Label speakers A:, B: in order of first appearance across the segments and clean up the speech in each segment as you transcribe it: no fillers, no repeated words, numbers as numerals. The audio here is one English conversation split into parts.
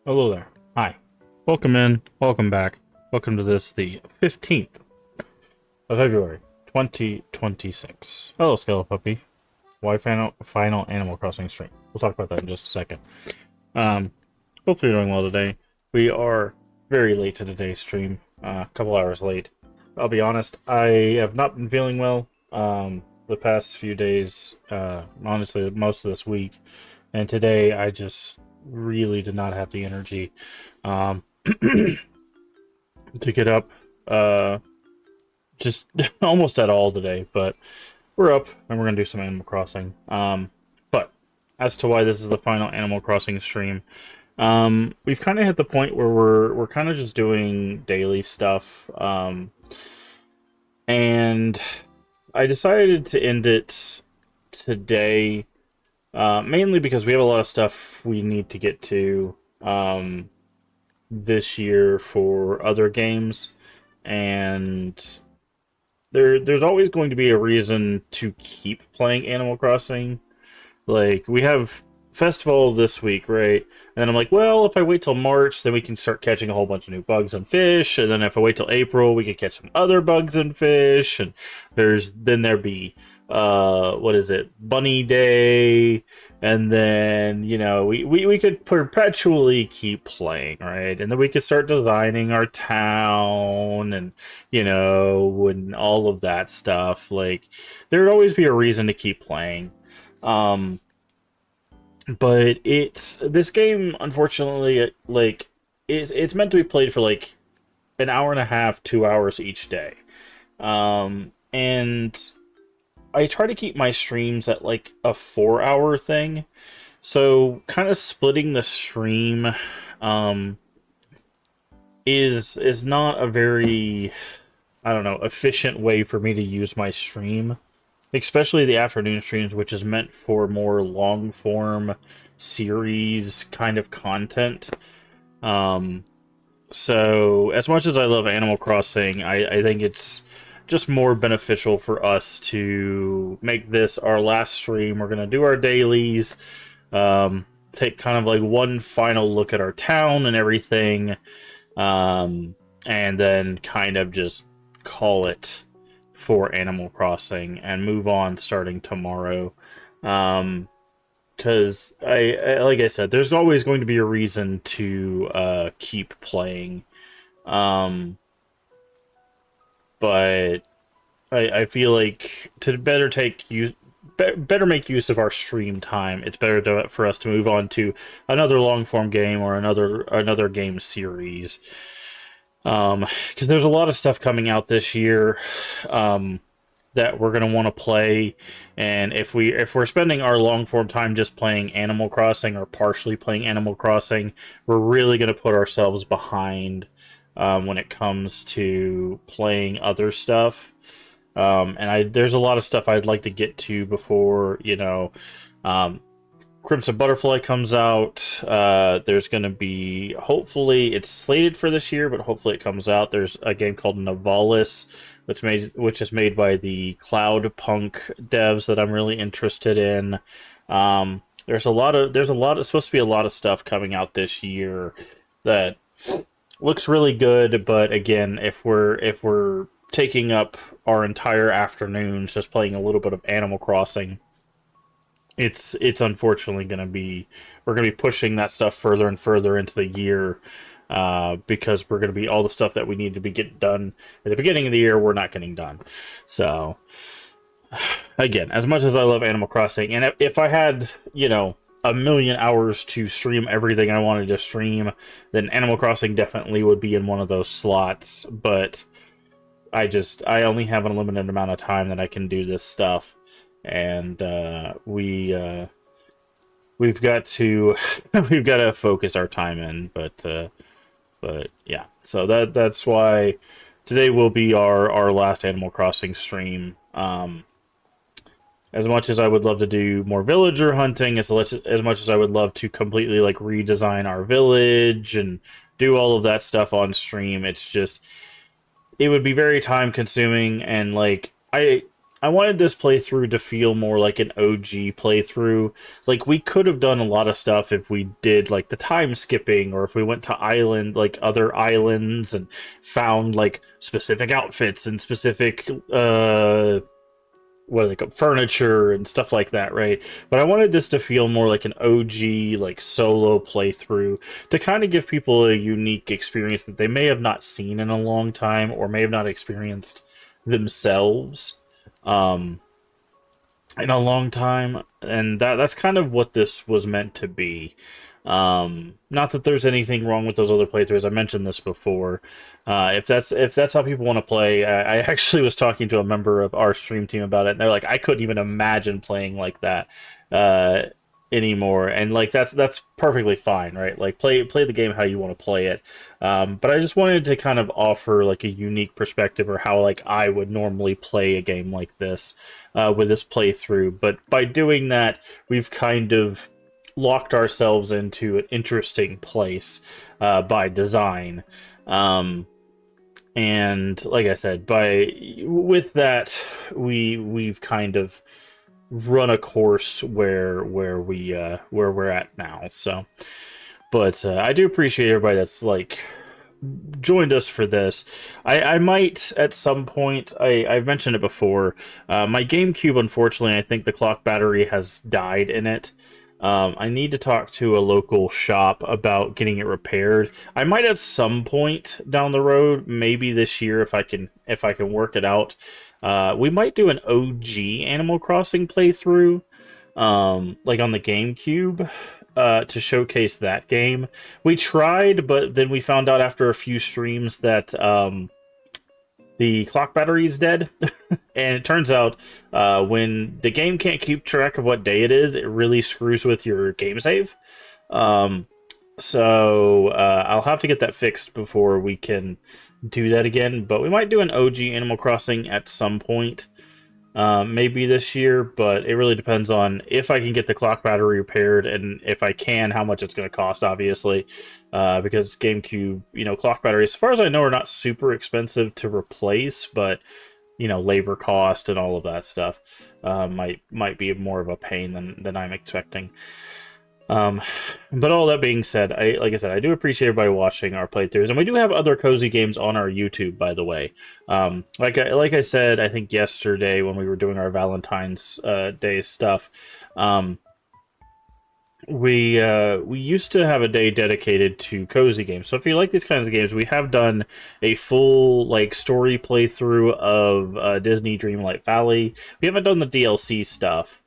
A: Hello there. Hi. Welcome in. Welcome back. Welcome to the 15th of February, 2026. Hello, Skelepuppy. Why final Animal Crossing stream? We'll talk about that in just a second. Um, Hopefully you're doing well today. We are very late to today's stream. A couple hours late. I'll be honest, I have not been feeling well the past few days, honestly, most of this week. And today I just really did not have the energy um, to get up just almost at all today. But we're up and we're going to do some Animal Crossing. But as to why this is the final Animal Crossing stream, we've kind of hit the point where we're kind of just doing daily stuff. And I decided to end it today, mainly because we have a lot of stuff we need to get to this year for other games, and there's always going to be a reason to keep playing Animal Crossing. Like, we have festival this week, right? And then I'm like, well, if I wait till March, then we can start catching a whole bunch of new bugs and fish. And then if I wait till April, we can catch some other bugs and fish. And there'd be what is it, Bunny Day, and then, you know, we could perpetually keep playing, right? And then we could start designing our town, and, you know, and all of that stuff. Like, there'd always be a reason to keep playing. But this game, unfortunately, like, it's meant to be played for like an hour and a half, 2 hours each day. And I try to keep my streams at like a 4 hour thing. So kind of splitting the stream is not a very, I don't know, efficient way for me to use my stream. Especially the afternoon streams, which is meant for more long form series kind of content. So as much as I love Animal Crossing, I think it's just more beneficial for us to make this our last stream. We're gonna do our dailies, take kind of like one final look at our town and everything, and then kind of just call it for Animal Crossing and move on starting tomorrow. Because like I said, there's always going to be a reason to keep playing. But I feel like to better make use of our stream time, it's better for us to move on to another long form game or another game series. Because there's a lot of stuff coming out this year that we're gonna want to play, and if we're spending our long form time just playing Animal Crossing or partially playing Animal Crossing, we're really gonna put ourselves behind when it comes to playing other stuff. And there's a lot of stuff I'd like to get to before, you know, Crimson Butterfly comes out. There's going to be, hopefully, it's slated for this year, but hopefully it comes out. There's a game called Nivalis, which is made by the Cloudpunk devs that I'm really interested in. There's supposed to be a lot of stuff coming out this year that looks really good. But again, if we're taking up our entire afternoons just playing a little bit of Animal Crossing, it's unfortunately we're gonna be pushing that stuff further and further into the year, because we're gonna be all the stuff that we need to be get done at the beginning of the year, we're not getting done. So again, as much as I love Animal Crossing, and if I had, you know, a million hours to stream everything I wanted to stream, then Animal Crossing definitely would be in one of those slots. But I only have a limited amount of time that I can do this stuff. And we've got to we've got to focus our time in, but yeah, so that's why today will be our last Animal Crossing stream. As much as I would love to do more villager hunting, as much as I would love to completely like redesign our village and do all of that stuff on stream, it's just, it would be very time consuming, and like I I wanted this playthrough to feel more like an OG playthrough. Like, we could have done a lot of stuff if we did like the time skipping, or if we went to like other islands and found like specific outfits and specific what are they called, furniture and stuff like that, right? But I wanted this to feel more like an OG, like solo playthrough, to kind of give people a unique experience that they may have not seen in a long time, or may have not experienced themselves um, in a long time, and that's kind of what this was meant to be. Not that there's anything wrong with those other playthroughs. I mentioned this before. If that's how people want to play, I actually was talking to a member of our stream team about it, and they're like, I couldn't even imagine playing like that anymore. And like that's perfectly fine, right? Like play the game how you want to play it. But I just wanted to kind of offer like a unique perspective, or how like I would normally play a game like this with this playthrough. But by doing that, we've kind of locked ourselves into an interesting place by design. And like I said, with that, we've kind of run a course where we're at now. So, but I do appreciate everybody that's like joined us for this. I might at some point. I've mentioned it before. My GameCube, unfortunately, I think the clock battery has died in it. I need to talk to a local shop about getting it repaired. I might at some point down the road, maybe this year, if I can work it out. We might do an OG Animal Crossing playthrough, like on the GameCube, to showcase that game. We tried, but then we found out after a few streams that the clock battery is dead. And it turns out when the game can't keep track of what day it is, it really screws with your game save. So I'll have to get that fixed before we can do that again. But we might do an OG Animal Crossing at some point. Maybe this year, but it really depends on if I can get the clock battery repaired, and if I can, how much it's going to cost, obviously, because GameCube, clock batteries, as far as I know, are not super expensive to replace, but labor cost and all of that stuff might be more of a pain than I'm expecting. But all that being said, like I said, I do appreciate everybody watching our playthroughs, and we do have other cozy games on our YouTube, by the way. Like I said, I think yesterday when we were doing our Valentine's Day stuff, we used to have a day dedicated to cozy games. So if you like these kinds of games, we have done a full like story playthrough of Disney Dreamlight Valley. We haven't done the DLC stuff.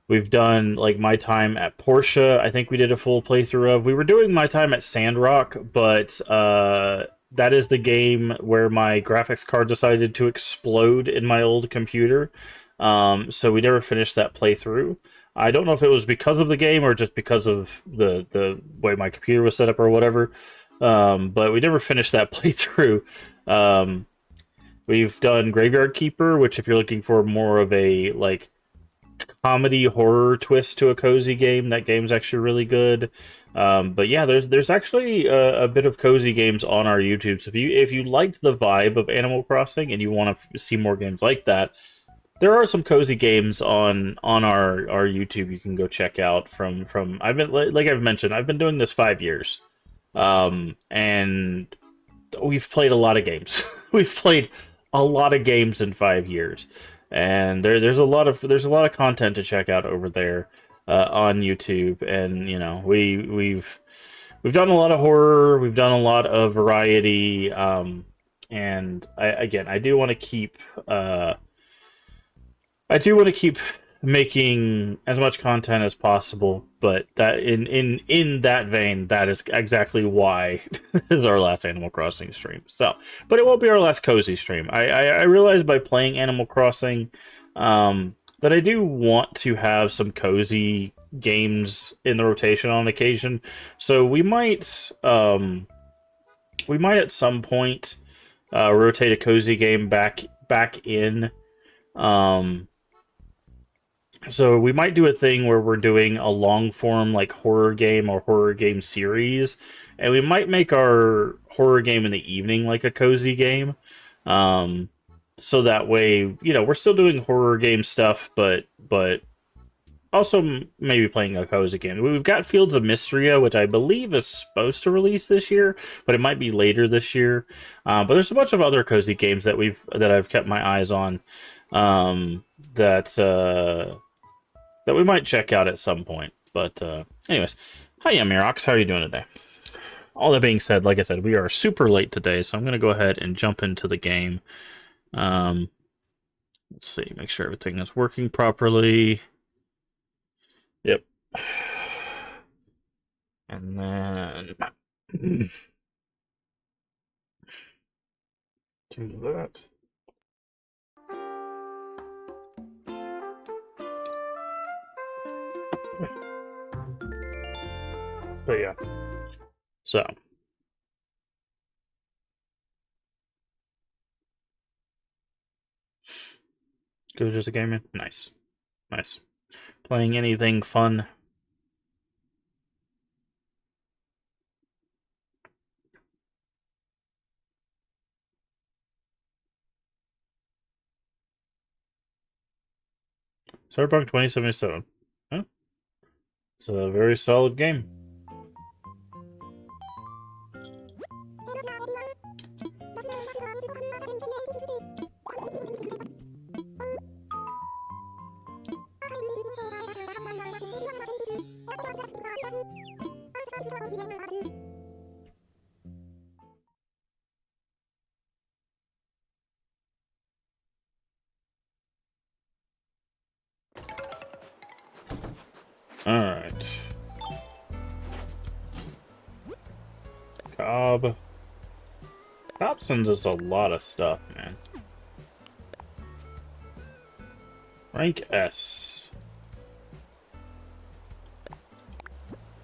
A: We've done, like, My Time at Portia, I think we did a full playthrough of. We were doing My Time at Sandrock, but that is the game where my graphics card decided to explode in my old computer. So we never finished that playthrough. I don't know if it was because of the game or just because of the way my computer was set up or whatever. But we never finished that playthrough. We've done Graveyard Keeper, which if you're looking for more of a, like, comedy horror twist to a cozy game, that game's actually really good. But yeah, there's actually a bit of cozy games on our YouTube. So if you liked the vibe of Animal Crossing and you want to see more games like that, there are some cozy games on our YouTube you can go check out. From I've been, like I've mentioned, I've been doing this 5 years, and we've played a lot of games. We've played a lot of games in 5 years. And there's a lot of content to check out over there on YouTube, and we've done a lot of horror, we've done a lot of variety, and I do want to keep making as much content as possible, but that in that vein, that is exactly why this is our last Animal Crossing stream. So, but it won't be our last cozy stream. I realized by playing Animal Crossing that I do want to have some cozy games in the rotation on occasion. So we might at some point rotate a cozy game back in. So we might do a thing where we're doing a long form like horror game or horror game series, and we might make our horror game in the evening like a cozy game. so that way, you know, we're still doing horror game stuff, but also maybe playing a cozy game. We've got Fields of Mystria, which I believe is supposed to release this year, but it might be later this year. But there's a bunch of other cozy games that I've kept my eyes on, that that we might check out at some point. But anyways, hi, Mirox. How are you doing today? All that being said, like I said, we are super late today, so I'm going to go ahead and jump into the game. Um, let's see, make sure everything is working properly. Yep. And then do that. But yeah. So. Good as a gamer? Nice. Nice. Playing anything fun? Cyberpunk 2077. Huh? It's a very solid game. Alright. Cobb. Cobb sends us a lot of stuff, man. Rank S.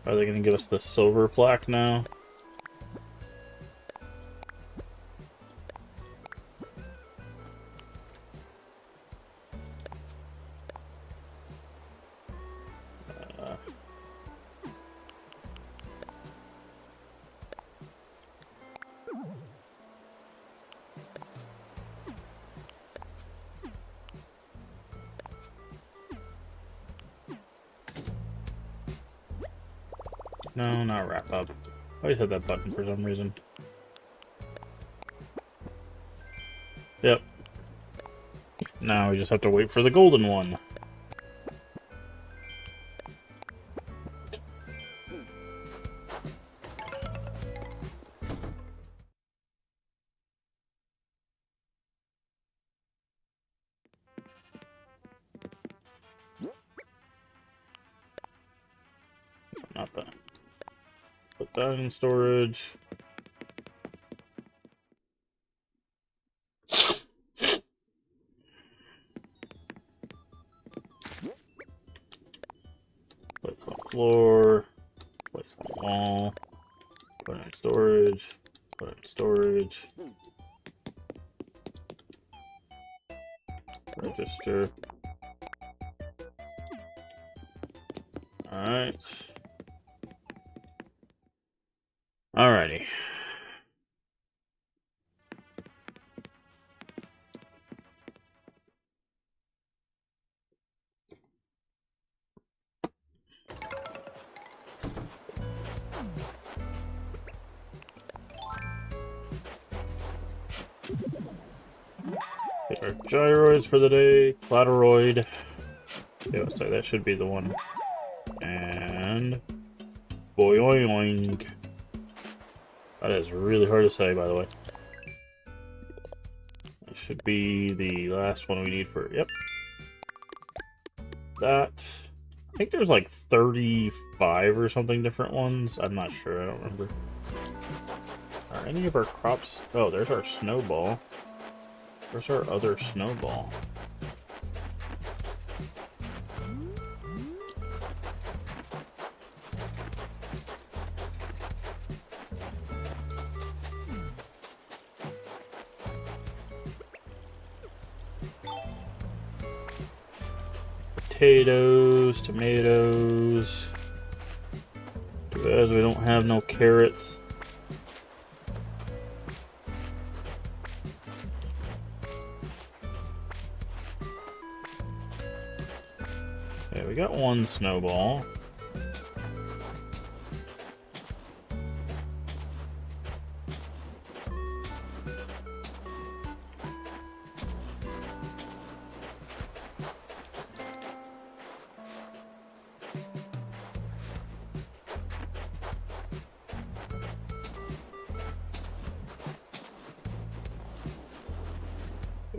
A: Are they going to give us the silver plaque now? No, not wrap up. I always had that button for some reason. Yep. Now we just have to wait for the golden one. Not that. Put that in storage. Place on the floor. Place on the wall. Put it in storage. Put it in storage. Register. Alright. Alrighty. Get our gyroids for the day. Plateroid. Yeah, so that should be the one. And boing. That is really hard to say, by the way. That should be the last one we need for... Yep. That... I think there's like 35 or something different ones. I'm not sure. I don't remember. Are any of our crops... Oh, there's our snowball. Where's our other snowball? Potatoes, tomatoes. Too bad we don't have no carrots. Okay, we got one snowball.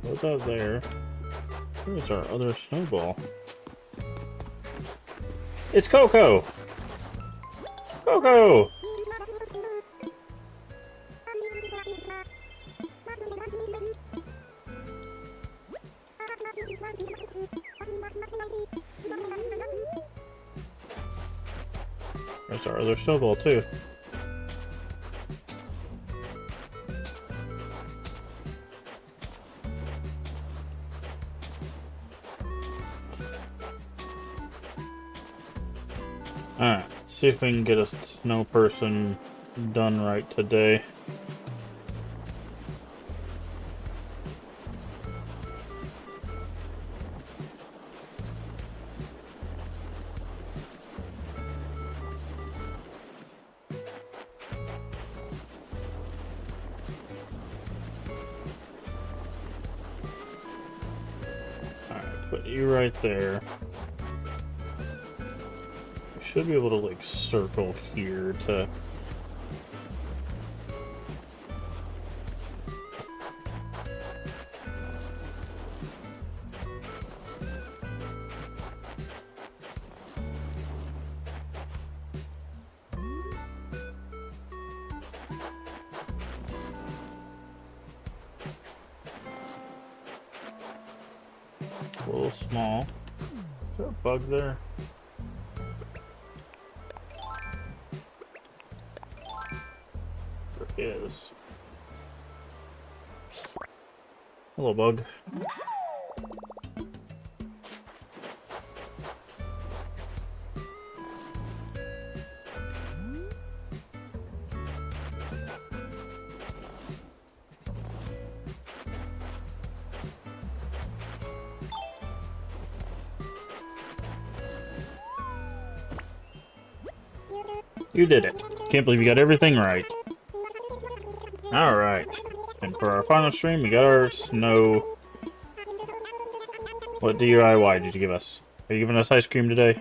A: What's out there? Where's our other snowball? It's Coco! Coco! There's our other snowball too. Alright, see if we can get a snow person done right today. Alright, put you right there. Should be able to like circle here to a little small. Is there a bug there? Is. Hello, bug. You did it. Can't believe you got everything right. Alright. And for our final stream, we got our snow. What DIY did you give us? Are you giving us ice cream today?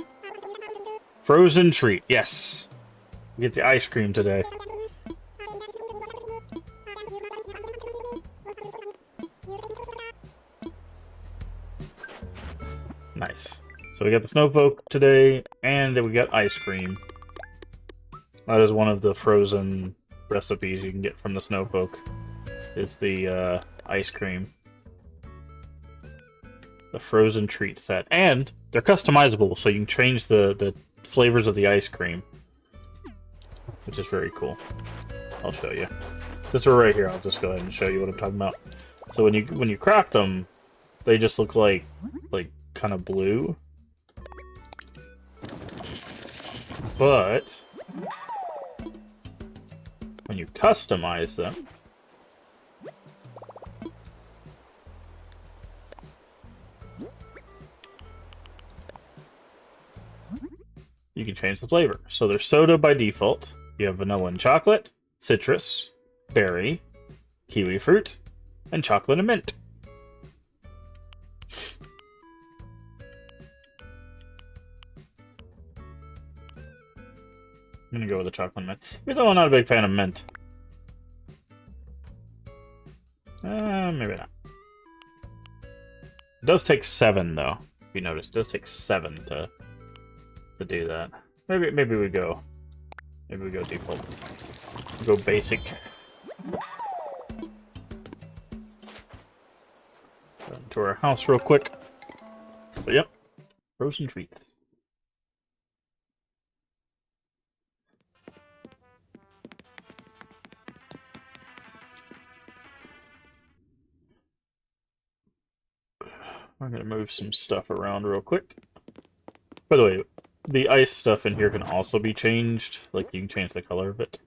A: Frozen treat. Yes. We get the ice cream today. Nice. So we got the snowpoke today, and we got ice cream. That is one of the frozen recipes you can get from the snowpoke. Is the ice cream. The frozen treat set. And they're customizable, so you can change the flavors of the ice cream. Which is very cool. I'll show you. Since we're right here, I'll just go ahead and show you what I'm talking about. So when you crack them, they just look like kind of blue. But when you customize them, you can change the flavor. So there's soda by default. You have vanilla and chocolate, citrus, berry, kiwi fruit, and chocolate and mint. I'm gonna go with the chocolate mint. Even though I'm not a big fan of mint. Maybe not. It does take 7 though. If you notice, it does take 7 to do that. Maybe we go default. We'll go basic. Go into our house real quick. But yep, frozen treats. I'm gonna move some stuff around real quick. By the way, the ice stuff in here can also be changed. Like, you can change the color of it.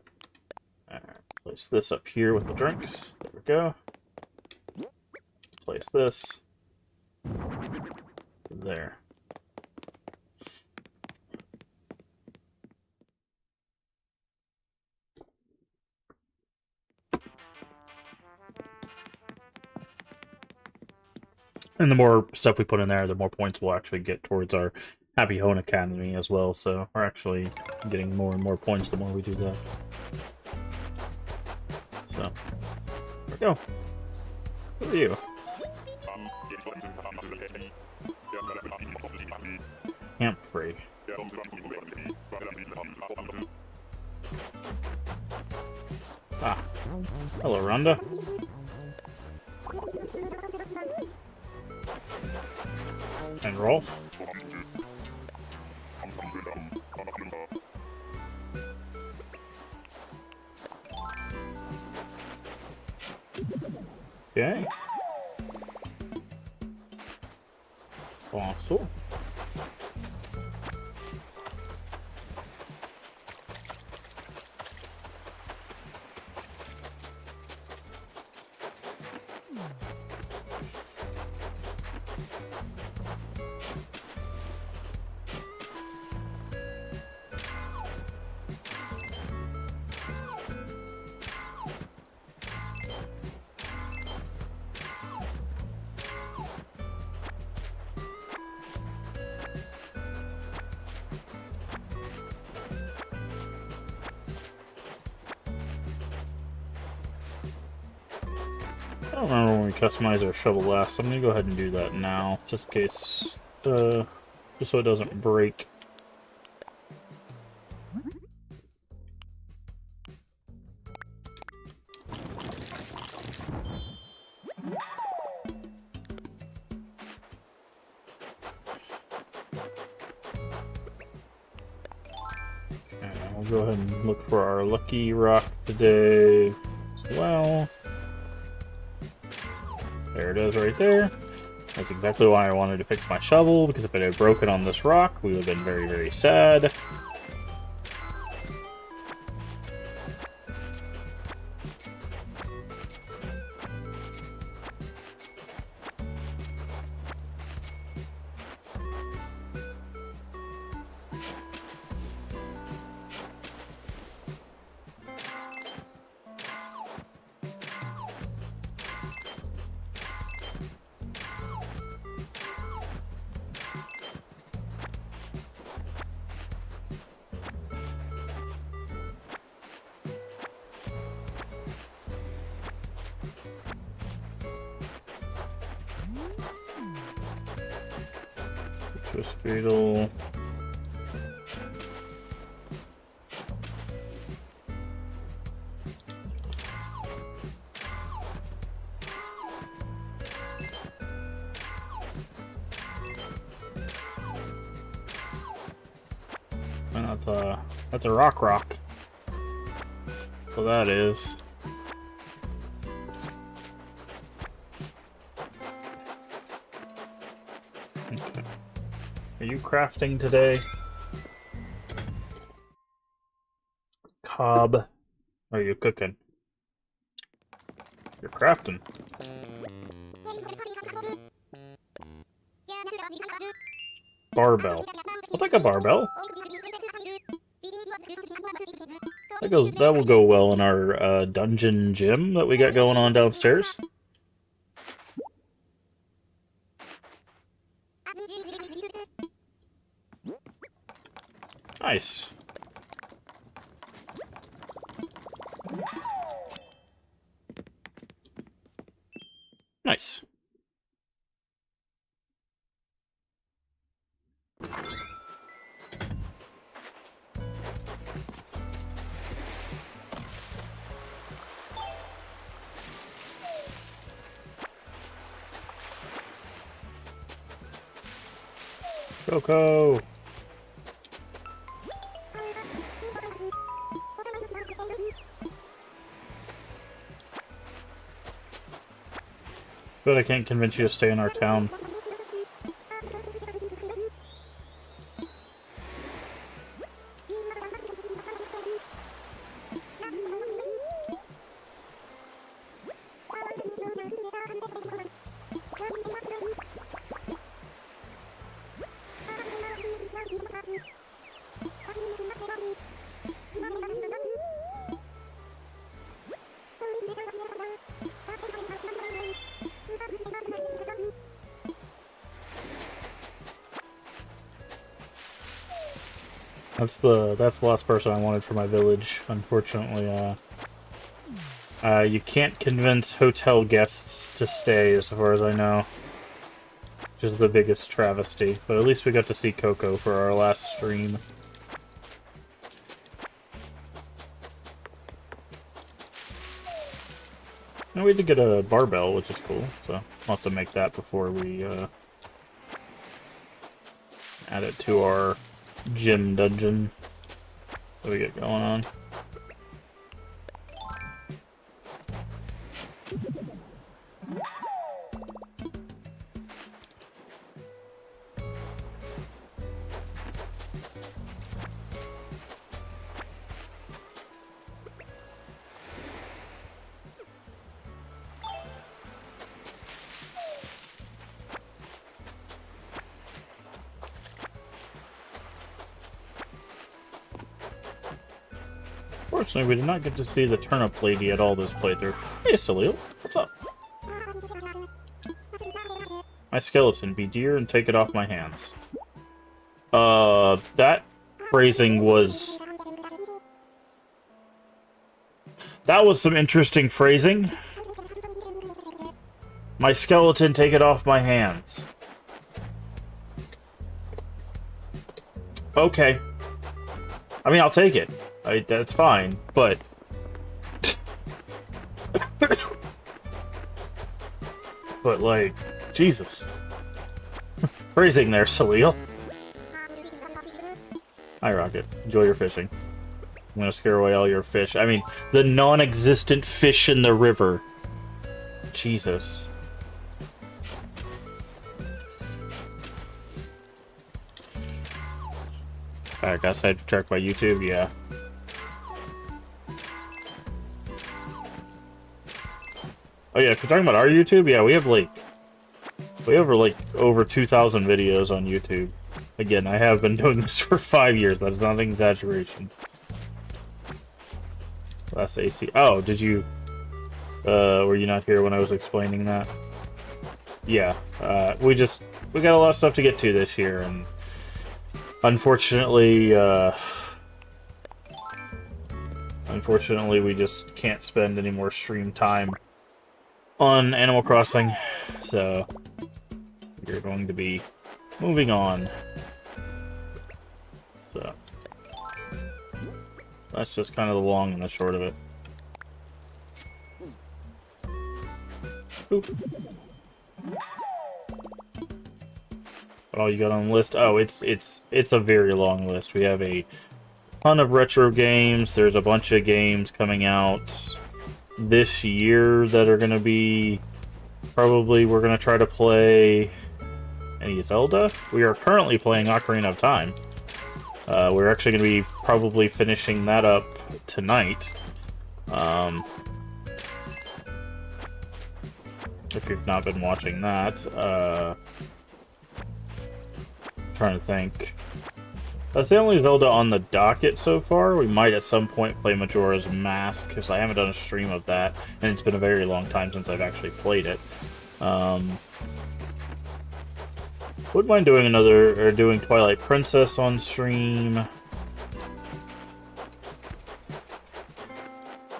A: Alright, place this up here with the drinks. There we go. Place this. There. And the more stuff we put in there, the more points we'll actually get towards our Happy Hone Academy as well. So we're actually getting more and more points the more we do that. So, there we go. Who are you? Humphrey. Ah. Hello, Rhonda. And Rolf. Okay. Awesome. I don't remember when we customized our shovel last, so I'm gonna go ahead and do that now, just in case, just so it doesn't break. Okay, we'll go ahead and look for our lucky rock today as well. There it is right there. That's exactly why I wanted to fix my shovel, because if it had broken on this rock, we would have been very, very sad. Citrus beetle. And that's a rock. So that is. Okay. Are you crafting today? Cobb. Or are you cooking? You're crafting. Barbell. I'll take a barbell. That will go well in our dungeon gym that we got going on downstairs. Nice. Nice. Coco. But I can't convince you to stay in our town. That's the last person I wanted for my village. Unfortunately, you can't convince hotel guests to stay, as far as I know. Which is the biggest travesty. But at least we got to see Coco for our last stream. And we did get a barbell, which is cool, so I'll have to make that before we add it to our gym dungeon that we get going on. Unfortunately, we did not get to see the turnip lady at all this playthrough. Hey, Salil, what's up? My skeleton, be dear and take it off my hands. That phrasing was... That was some interesting phrasing. My skeleton, take it off my hands. Okay. I mean, I'll take it. That's fine, but... but, like, Jesus. Phrasing there, Salil. Hi, Rocket. Enjoy your fishing. I'm gonna scare away all your fish. I mean, the non-existent fish in the river. Jesus. Alright, got sidetracked by YouTube? Yeah. Oh yeah, if you're talking about our YouTube, yeah, we have like over 2,000 videos on YouTube. Again, I have been doing this for 5 years. That is not an exaggeration. That's AC. Oh, did you? Were you not here when I was explaining that? Yeah. We got a lot of stuff to get to this year, and unfortunately, we just can't spend any more stream time on Animal Crossing, so we're going to be moving on. So that's just kind of the long and the short of it. Boop. What all you got on the list? Oh, it's a very long list. We have a ton of retro games. There's a bunch of games coming out this year that are going to be... Probably we're going to try to play... Any Zelda? We are currently playing Ocarina of Time. We're actually going to be probably finishing that up tonight. If you've not been watching that. Trying to think. That's the only Zelda on the docket so far. We might at some point play Majora's Mask, because I haven't done a stream of that, and it's been a very long time since I've actually played it. Wouldn't mind doing Twilight Princess on stream.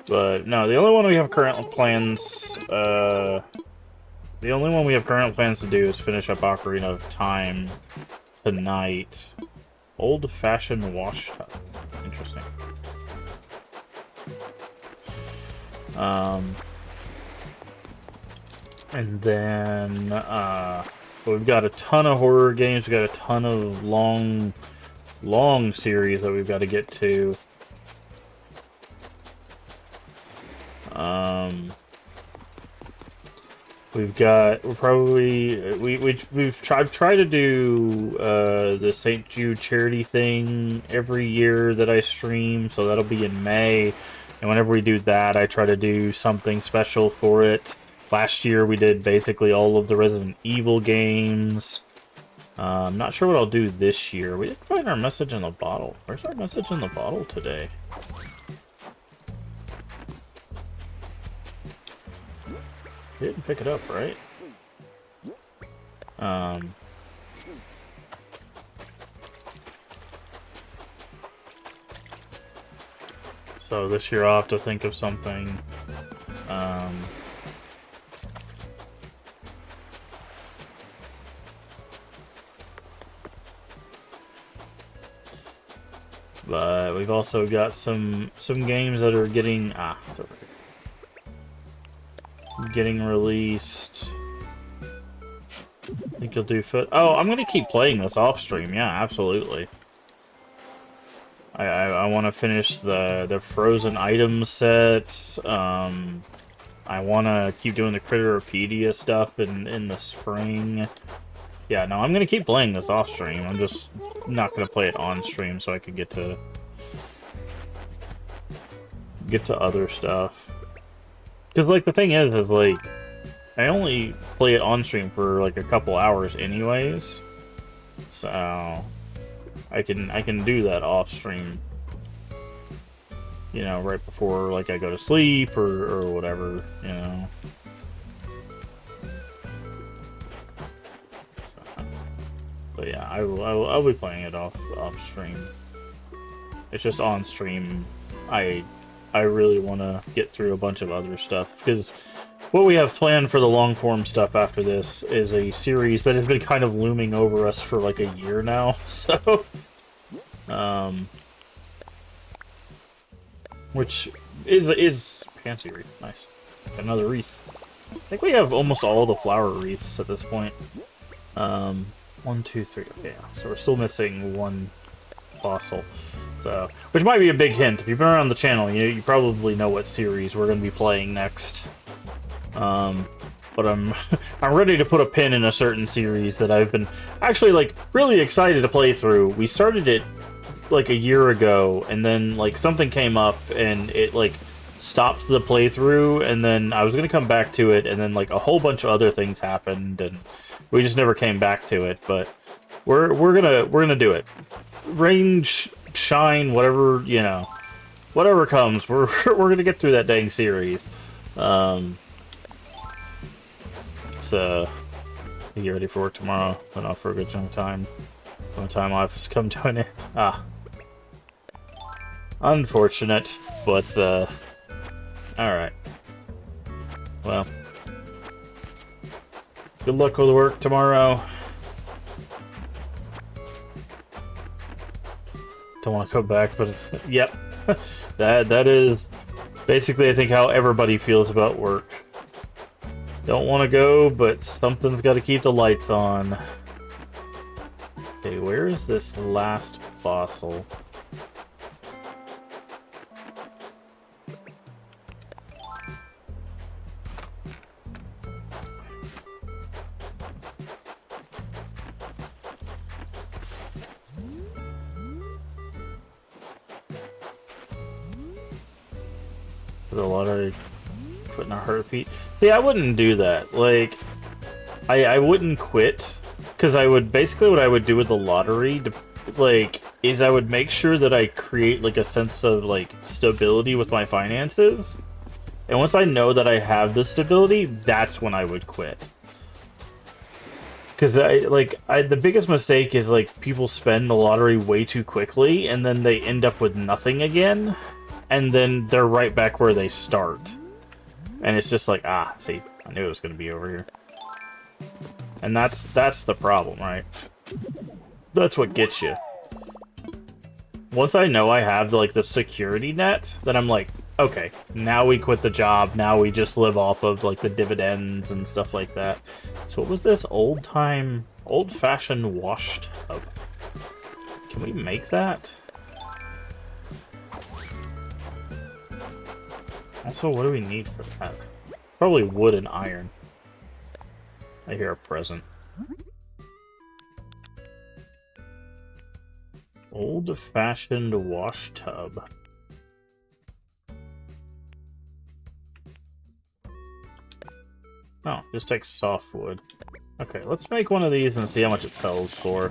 A: But no, the only one we have current plans to do is finish up Ocarina of Time tonight. Old-fashioned wash tub. Interesting. And then we've got a ton of horror games. We've got a ton of long series that we've got to get to. We've tried to do the St. Jude charity thing every year that I stream, so that'll be in May. And whenever we do that, I try to do something special for it. Last year we did basically all of the Resident Evil games. I'm not sure what I'll do this year. We didn't find our message in the bottle. Where's our message in the bottle today? Didn't pick it up, right? So this year I'll have to think of something. But we've also got some games that are getting it's over here. Getting released. I think you'll do foot. Oh, I'm gonna keep playing this off stream. Yeah, absolutely. I want to finish the frozen item set. I want to keep doing the Critterpedia stuff in the spring. Yeah, no, I'm gonna keep playing this off stream. I'm just not gonna play it on stream so I could get to other stuff. Because like the thing is like I only play it on stream for like a couple hours anyways, so I can do that off stream. You know, right before like I go to sleep or whatever. You know. So yeah, I'll be playing it off stream. It's just on stream. I really want to get through a bunch of other stuff because what we have planned for the long form stuff after this is a series that has been kind of looming over us for like a year now. So, which is fancy wreath. Nice, another wreath. I think we have almost all the flower wreaths at this point. 1, 2, 3. Okay, so we're still missing one fossil. So, which might be a big hint. If you've been around the channel, you probably know what series we're going to be playing next. But I'm ready to put a pin in a certain series that I've been actually like really excited to play through. We started it like a year ago, and then like something came up and it like stopped the playthrough, and then I was gonna come back to it, and then like a whole bunch of other things happened, and we just never came back to it. But we're gonna do it. Rain, shine, whatever, you know, whatever comes, we're gonna get through that dang series. So get ready for work tomorrow. Been off for a good chunk of time. My time off has come to an end. Unfortunate, but alright. Well, good luck with work tomorrow. Don't want to go back, but it's, yep. that is basically, I think, how everybody feels about work. Don't want to go, but something's got to keep the lights on. Okay, where is this last fossil? The lottery putting a heartbeat. See, I wouldn't do that. Like, I wouldn't quit, because I would basically what I would do with the lottery, like, is I would make sure that I create like a sense of like stability with my finances, and once I know that I have the stability, that's when I would quit. Because the biggest mistake is like people spend the lottery way too quickly, and then they end up with nothing again. And then they're right back where they start. And it's just like, see, I knew it was going to be over here. And that's the problem, right? That's what gets you. Once I know I have, like, the security net, then I'm like, okay, now we quit the job, now we just live off of, like, the dividends and stuff like that. So what was this old-fashioned wash tub? Can we make that? Also, what do we need for that? Probably wood and iron. I hear a present. Old-fashioned wash tub. Oh, just take softwood. Okay, let's make one of these and see how much it sells for.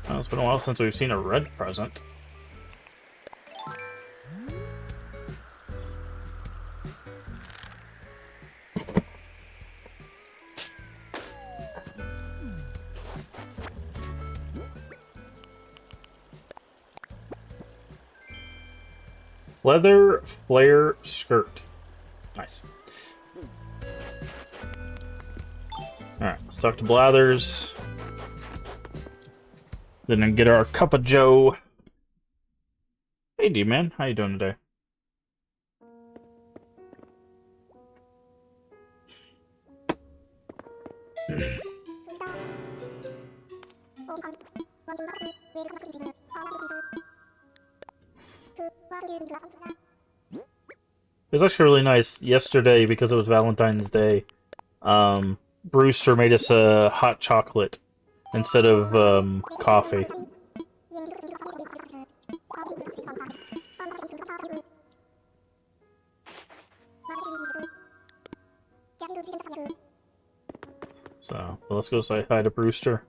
A: Well, it's been a while since we've seen a red present. Leather flare skirt. Nice. Alright, let's talk to Blathers. Then get our cup of joe. Hey D-Man, how you doing today? It was actually really nice yesterday because it was Valentine's Day. Brewster made us a hot chocolate instead of coffee. So let's go say hi to Brewster.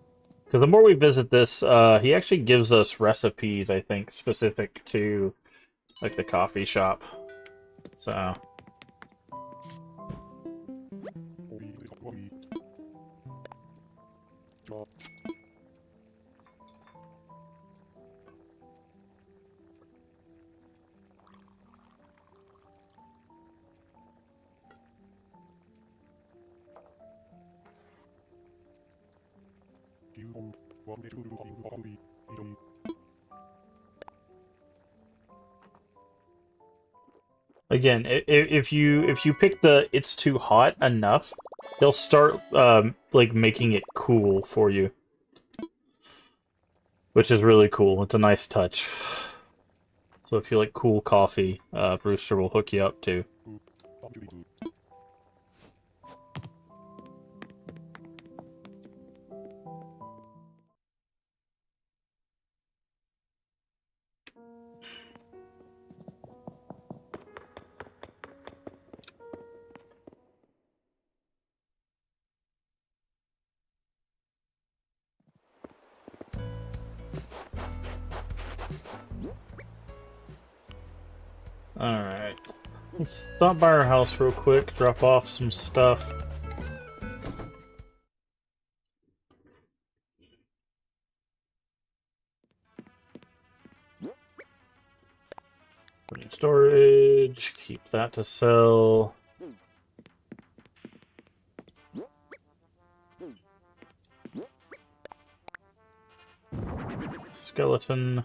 A: Because the more we visit this, he actually gives us recipes, I think, specific to like the coffee shop. So again, if you pick the it's too hot enough, they'll start like making it cool for you, which is really cool. It's a nice touch. So if you like cool coffee, Brewster will hook you up too. Alright. Let's stop by our house real quick, drop off some stuff. Put in storage, keep that to sell. Skeleton.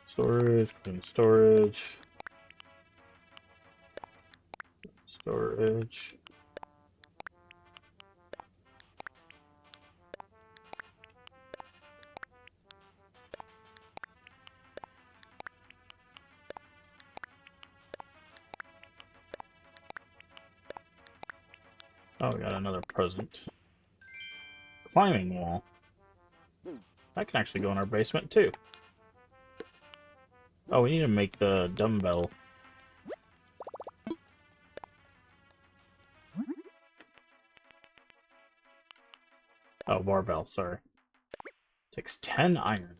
A: Storage, put in storage. Storage. Oh, we got another present. Climbing wall. That can actually go in our basement, too. Oh, we need to make the dumbbell. Oh, barbell, sorry. Takes 10 iron.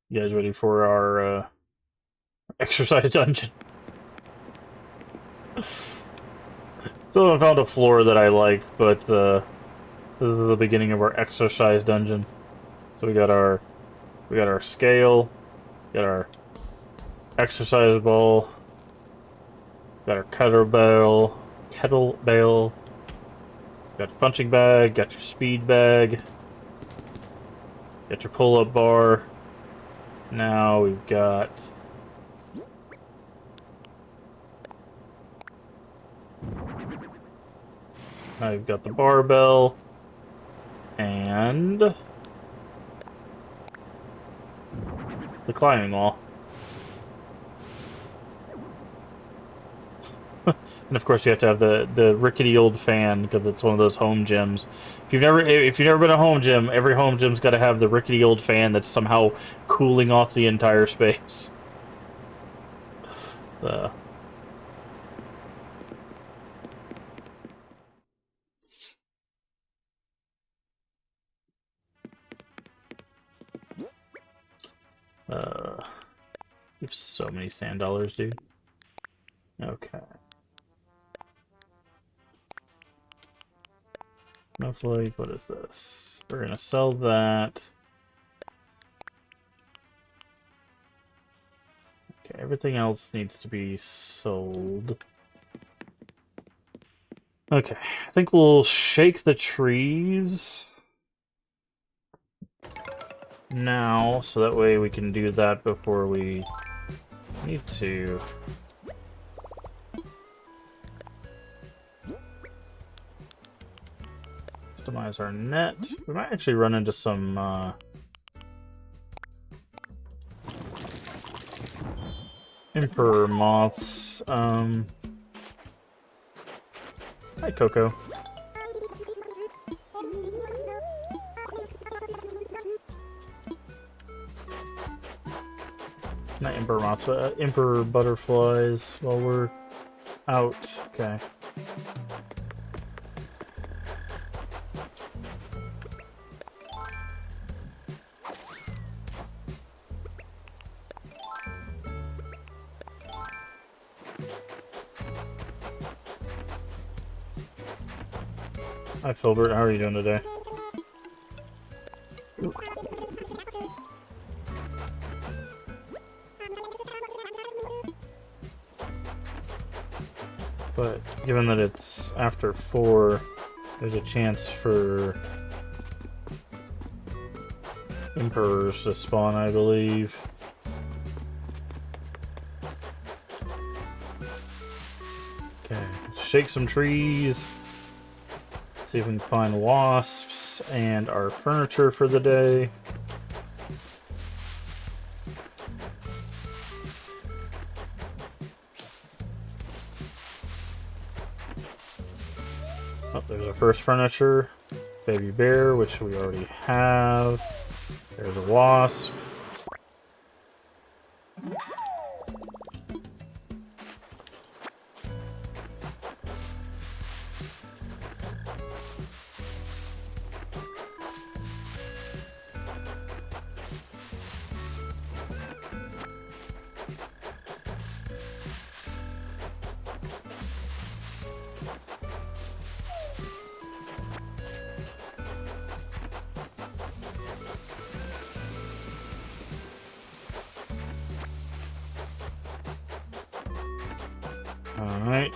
A: You guys ready for our exercise dungeon? Still haven't found a floor that I like, but this is the beginning of our exercise dungeon. So we got our scale, got our exercise ball, got our kettlebell, got your punching bag, got your speed bag, got your pull-up bar. Now we've got the barbell and the climbing wall. And of course you have to have the rickety old fan because it's one of those home gyms. If you've never been a home gym, every home gym's got to have the rickety old fan that's somehow cooling off the entire space. So. You have so many sand dollars, dude. Okay. Snowflake, what is this? We're gonna sell that. Okay, everything else needs to be sold. Okay, I think we'll shake the trees now, so that way we can do that before we need to. Customize our net. We might actually run into some Emperor moths. Hi, Coco. Not Emperor moths, but Emperor butterflies while we're out. Okay. Hi, Filbert. How are you doing today? But given that it's after 4, there's a chance for Emperors to spawn, I believe. Okay, shake some trees. See if we can find wasps and our furniture for the day. Oh, there's our first furniture. Baby bear, which we already have. There's a wasp. Alright.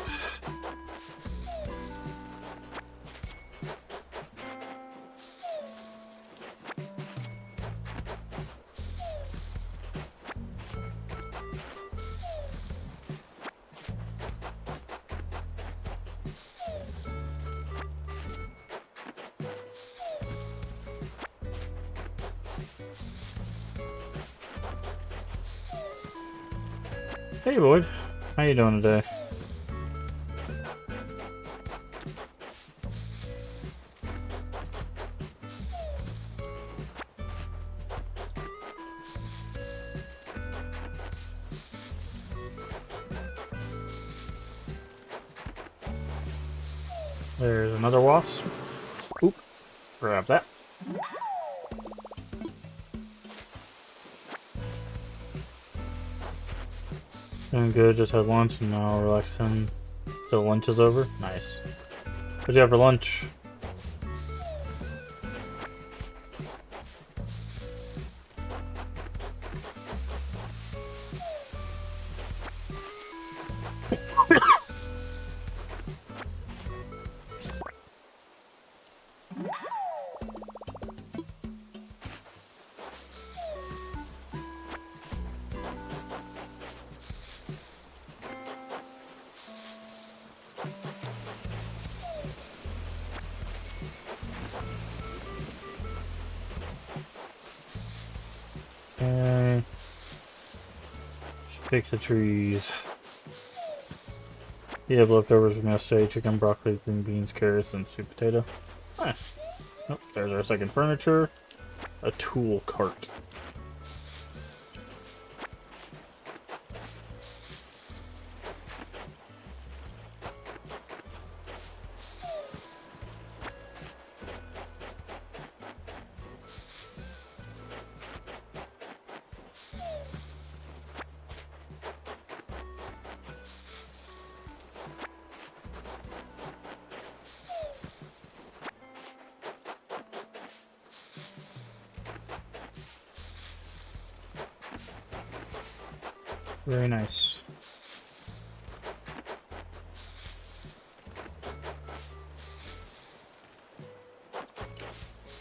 A: Hey, Lloyd. How you doing today? There's another wasp. Oop. Grab that. Doing good, just had lunch and now relaxing till lunch is over. Nice. What'd you have for lunch? Okay. Pick the trees. You have leftovers from yesterday: chicken, broccoli, green beans, carrots, and sweet potato. Nice. Oh, there's our second furniture. A tool cart. Very nice.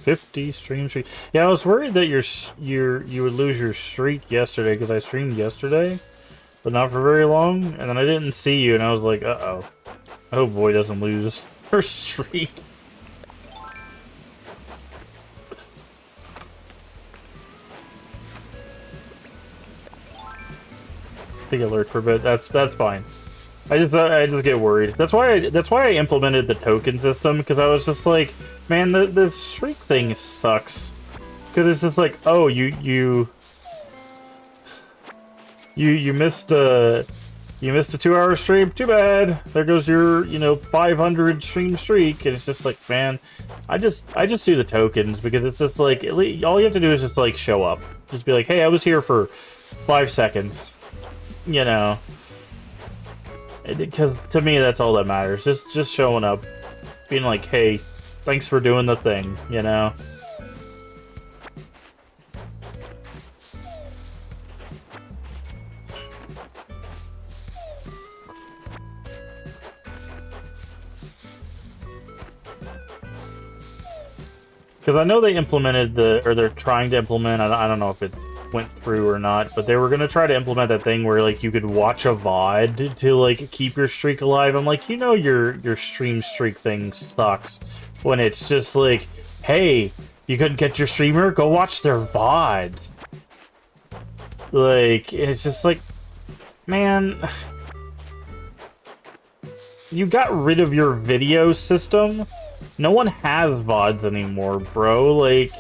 A: $50 stream streak. Yeah, I was worried that you would lose your streak yesterday because I streamed yesterday, but not for very long, and then I didn't see you, and I was like, uh-oh. I hope Void doesn't lose her streak. Take a lurk for a bit. That's fine. I just get worried. That's why I implemented the token system, because I was just like, man, the streak thing sucks. Because it's just like, oh, you missed a 2-hour stream. Too bad. There goes your 500 stream streak. And it's just like, man, I just do the tokens because it's just like all you have to do is just like show up. Just be like, hey, I was here for 5 seconds. You know, because to me that's all that matters. Just showing up, being like, hey, thanks for doing the thing. You know. Because I know they implemented or they're trying to implement, I don't know if it went through or not, but they were going to try to implement that thing where, like, you could watch a VOD to like, keep your streak alive. I'm like, your stream streak thing sucks. When it's just like, hey, you couldn't get your streamer? Go watch their VODs. Like, it's just like, man... You got rid of your video system? No one has VODs anymore, bro. Like,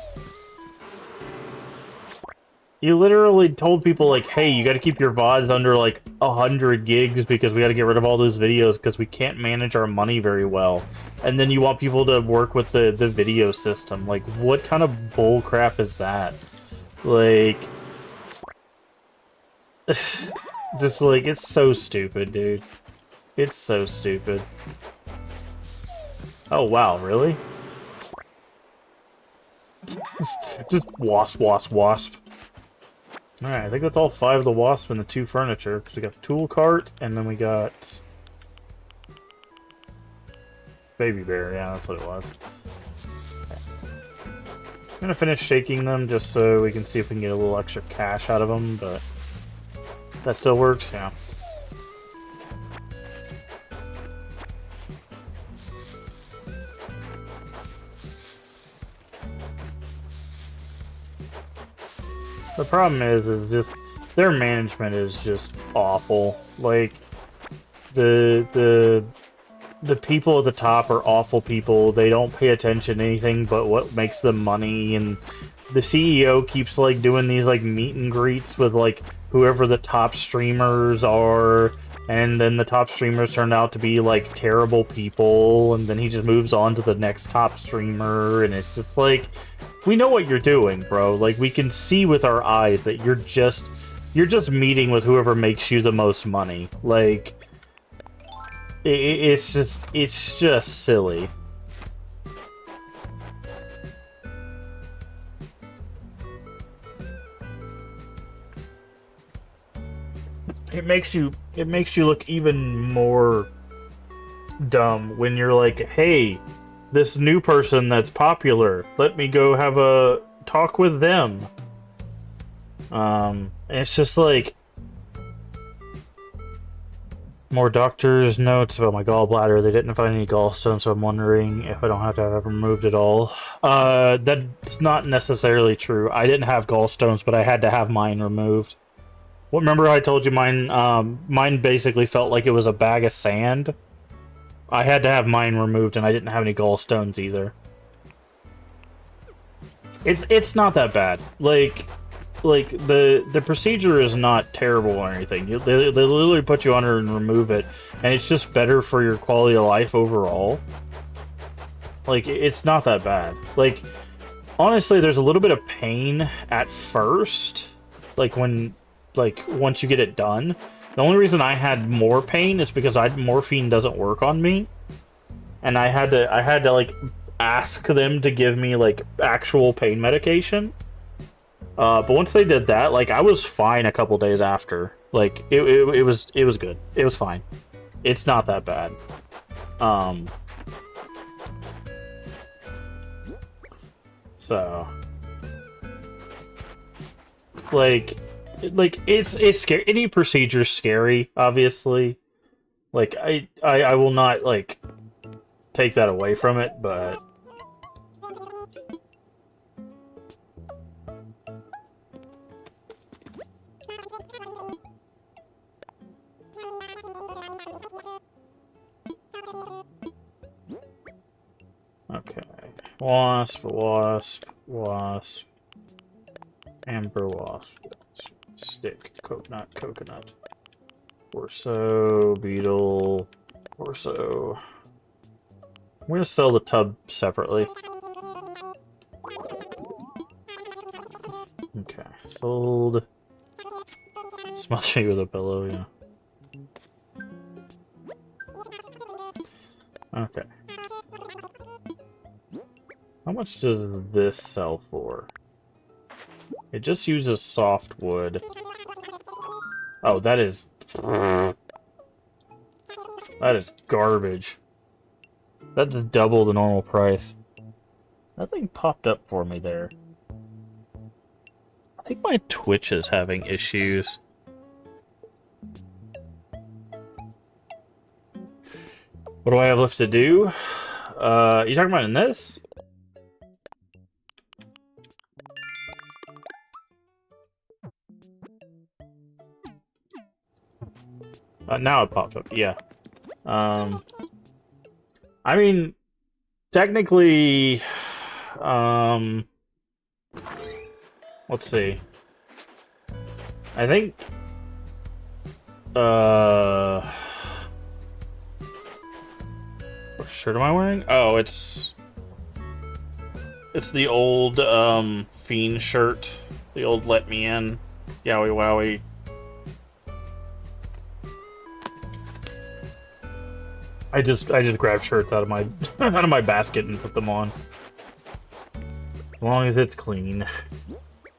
A: you literally told people, like, hey, you gotta keep your VODs under, like, 100 gigs because we gotta get rid of all those videos because we can't manage our money very well. And then you want people to work with the video system. Like, what kind of bull crap is that? Like... just, like, it's so stupid, dude. It's so stupid. Oh, wow, really? Just wasp, wasp, wasp. Alright, I think that's all 5 of the wasp and the 2 furniture, because we got the tool cart, and then we got... Baby bear, yeah, that's what it was. I'm gonna finish shaking them just so we can see if we can get a little extra cash out of them, but... That still works, yeah. The problem is just their management is just awful. Like the people at the top are awful people. They don't pay attention to anything but what makes them money, and the CEO keeps like doing these like meet and greets with like whoever the top streamers are, and then the top streamers turn out to be like terrible people, and then he just moves on to the next top streamer, and it's just like, we know what you're doing, bro. Like, we can see with our eyes that you're just meeting with whoever makes you the most money. Like, it's just silly. It makes you look even more dumb when you're like, hey, this new person that's popular, let me go have a talk with them. It's just like, more doctor's notes about my gallbladder. They didn't find any gallstones, so I'm wondering if I don't have to have it removed at all. That's not necessarily true. I didn't have gallstones, but I had to have mine removed. Well, remember I told you mine basically felt like it was a bag of sand? I had to have mine removed, and I didn't have any gallstones either. It's not that bad. Like the procedure is not terrible or anything. They literally put you under and remove it, and it's just better for your quality of life overall. Like, it's not that bad. Like, honestly, there's a little bit of pain at first, like once you get it done. The only reason I had more pain is because morphine doesn't work on me, and I had to like ask them to give me like actual pain medication. But once they did that, like, I was fine a couple days after. Like it was good. It was fine. It's not that bad. So like it's scary. Any procedure's scary, obviously. Like I will not like take that away from it, but okay. Wasp, wasp, wasp, amber wasp, stick, coconut, coconut, Orso, beetle, Orso. I'm gonna sell the tub separately. Okay, sold. Smother you with a pillow, yeah. Okay. How much does this sell for? It just uses softwood. Oh, that is... That is garbage. That's double the normal price. Nothing popped up for me there. I think my Twitch is having issues. What do I have left to do? You talking about in this? Now it popped up, yeah. I mean, technically, let's see. I think, what shirt am I wearing? Oh, it's the old, Fiend shirt. The old Let Me In. Yowie Wowie. I just grabbed shirts out of my out of my basket and put them on. As long as it's clean.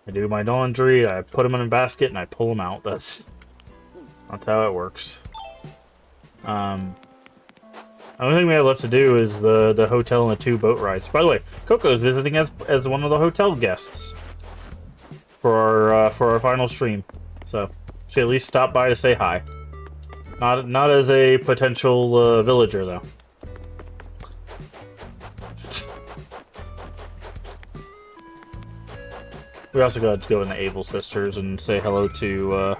A: I do my laundry, I put them in a basket, and I pull them out. That's how it works. The only thing we have left to do is the hotel and the 2 boat rides. By the way, Coco's visiting as one of the hotel guests for our final stream. So she at least stopped by to say hi. Not as a potential villager, though. We also got to go in the Able Sisters and say hello to,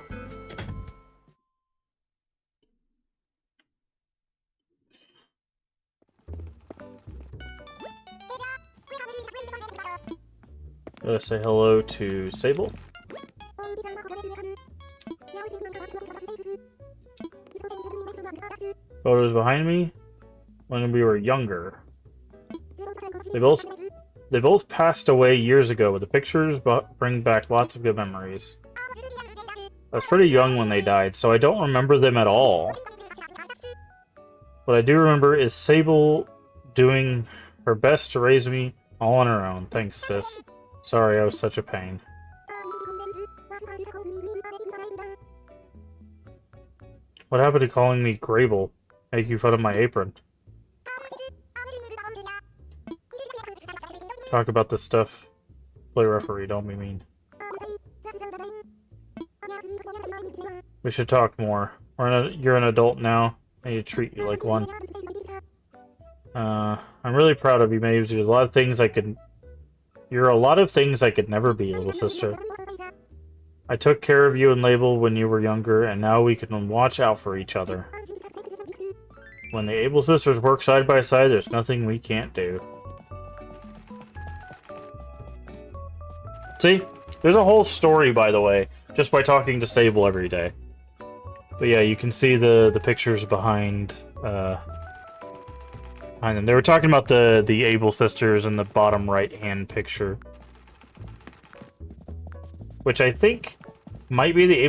A: gotta say hello to Sable. Photos behind me when we were younger. They both passed away years ago, but the pictures bring back lots of good memories. I was pretty young when they died, so I don't remember them at all. What I do remember is Sable doing her best to raise me all on her own. Thanks, sis. Sorry I was such a pain. What happened to calling me Grable? Make you fun of my apron. Talk about this stuff. Play referee, don't be mean. We should talk more. You're an adult now. I need to treat you like one. I'm really proud of you, Mabes. You're a lot of things I could never be, little sister. I took care of you and Label when you were younger, and now we can watch out for each other. When the Able Sisters work side by side, there's nothing we can't do. See? There's a whole story, by the way, just by talking to Sable every day. But yeah, you can see the pictures behind them. They were talking about the Able Sisters in the bottom right-hand picture. Which I think might be the Able